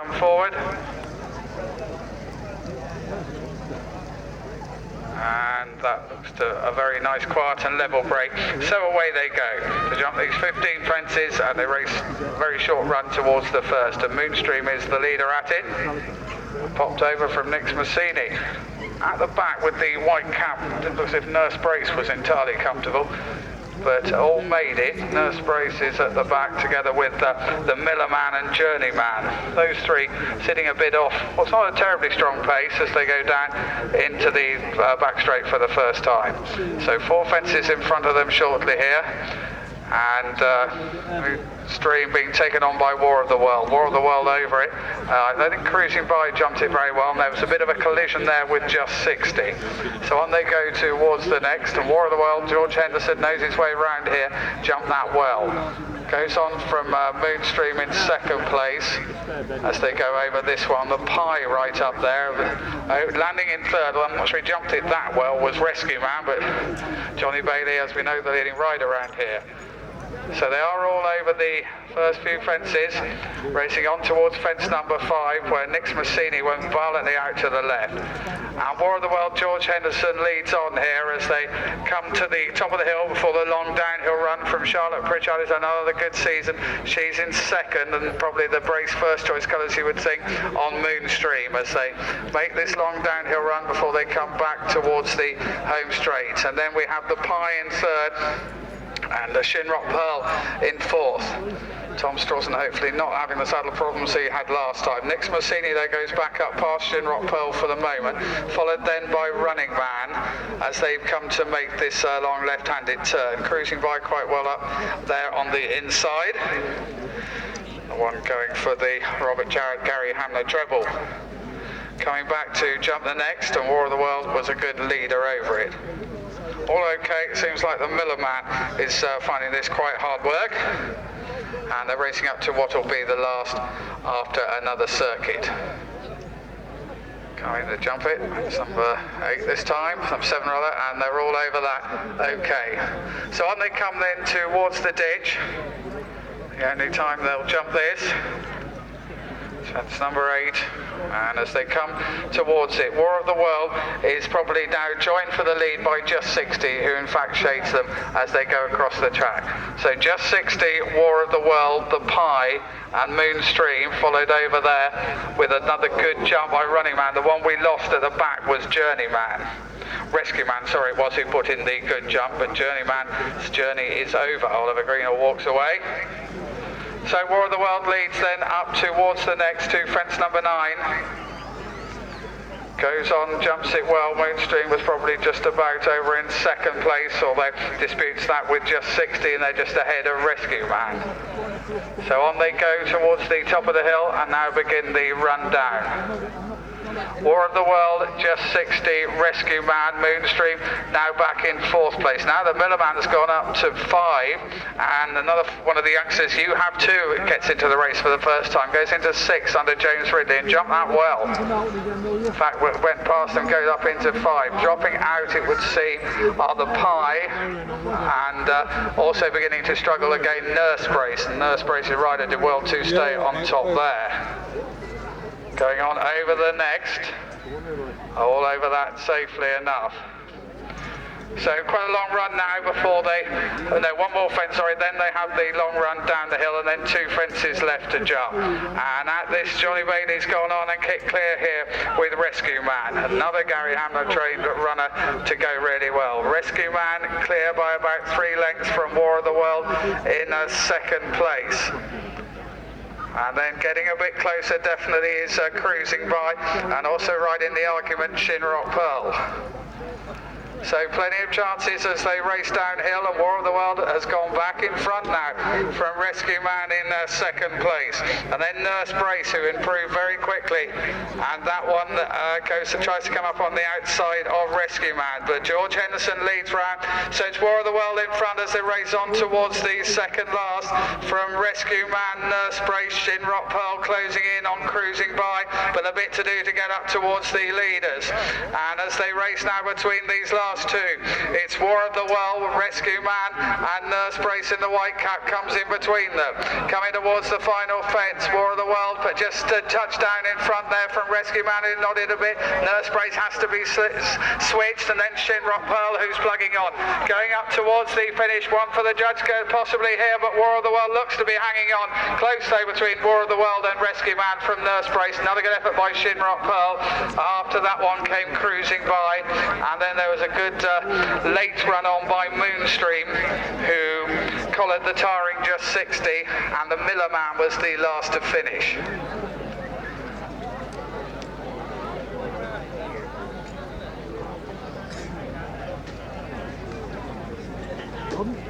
Come forward. And that looks to a very nice, quiet and level break. So away they go to jump these 15 fences, and they race a very short run towards the first. And Moonstream is the leader at it. Popped over from Nix Massini. At the back with the white cap, it looks as if Nurse Brace was entirely comfortable. But all made it. Nurse Brace is at the back together with the Miller Man and Journeyman. Those three sitting a bit off what's not a terribly strong pace as they go down into the back straight for the first time. So 4 fences in front of them shortly here. And Stream being taken on by War of the World. War of the World over it. I think Cruising By jumped it very well, and there was a bit of a collision there with Just 60. So on they go towards the next, and War of the World, George Henderson knows his way around here, jumped that well. Goes on from Moonstream in second place as they go over this one. The Pie right up there, landing in third. Well, I'm not sure he jumped it that well, was Rescue Man, but Johnny Bailey, as we know, the leading rider around here. So they are all over the first few fences, racing on towards fence number 5, where Nix Massini went violently out to the left. And War of the World, George Henderson leads on here as they come to the top of the hill before the long downhill run from Charlotte Pritchard. Is another good season. She's in second, and probably the Brace first choice colours, you would think, on Moonstream as they make this long downhill run before they come back towards the home straight. And then we have the Pie in third, and the Shinrock Pearl in fourth. Tom Strawson hopefully not having the saddle problems he had last time. Nix Massini though goes back up past Shinrock Pearl for the moment, followed then by Running Man as they've come to make this long left-handed turn. Cruising By quite well up there on the inside. The one going for the Robert Jarrett Gary Hamner treble. Coming back to jump the next, and War of the World was a good leader over it. All okay, it seems like the Miller Man is finding this quite hard work, and they're racing up to what will be the last after another circuit. Coming to jump it, it's number 8 this time, number 7 rather, and they're all over that. Okay, so on they come then towards the ditch. The only time they'll jump this. That's number 8, and as they come towards it, War of the World is probably now joined for the lead by Just 60, who in fact shades them as they go across the track. So Just 60, War of the World, the Pie, and Moonstream followed over there with another good jump by Running Man. The one we lost at the back was Journeyman. Rescue Man, sorry, it was who put in the good jump, but Journeyman's journey is over. Oliver Greenall walks away. So War of the World leads then up towards the next to fence number 9. Goes on, jumps it well. Moonstream was probably just about over in second place, although disputes that with Just 60, and they're just ahead of Rescue Man. So on they go towards the top of the hill, and now begin the run down. War of the World, Just 60, Rescue Man, Moonstream now back in 4th place. Now the Miller Man has gone up to 5, and another one of the youngsters, You Have Two, gets into the race for the first time, goes into 6 under James Ridley and jumped that well. In fact, went past and goes up into 5. Dropping out, it would seem, are the Pie, and also beginning to struggle again, Nurse Brace. And Nurse Brace's rider did well to stay on top there. Going on over the next, all over that safely enough. So quite a long run now before they, no, one more fence, sorry, then they have the long run down the hill and then 2 fences left to jump. And at this, Johnny Bailey's gone on and kicked clear here with Rescue Man. Another Gary Hamner trained runner to go really well. Rescue Man clear by about 3 lengths from War of the World in second place. And then getting a bit closer definitely is Cruising By, and also right in the argument Shinrock Pearl. So plenty of chances as they race downhill, and War of the World has gone back in front now from Rescue Man in second place. And then Nurse Brace, who improved very quickly, and that one tries to come up on the outside of Rescue Man. But George Henderson leads round, so it's War of the World in front as they race on towards the second last from Rescue Man, Nurse Brace, Shinrock Pearl closing in on Cruising By, but a bit to do to get up towards the leaders. And as they race now between these last last two. It's War of the World, Rescue Man, and Nurse Brace in the white cap comes in between them. Coming towards the final fence, War of the World, but just a touchdown in front there from Rescue Man, who nodded a bit. Nurse Brace has to be switched, and then Shinrock Pearl, who's plugging on. Going up towards the finish, one for the judge, possibly here, but War of the World looks to be hanging on. Close though between War of the World and Rescue Man from Nurse Brace. Another good effort by Shinrock Pearl. After that one came cruising by, and then there was a good late run on by Moonstream, who collared the tarring just 60, and the Miller Man was the last to finish. Pardon?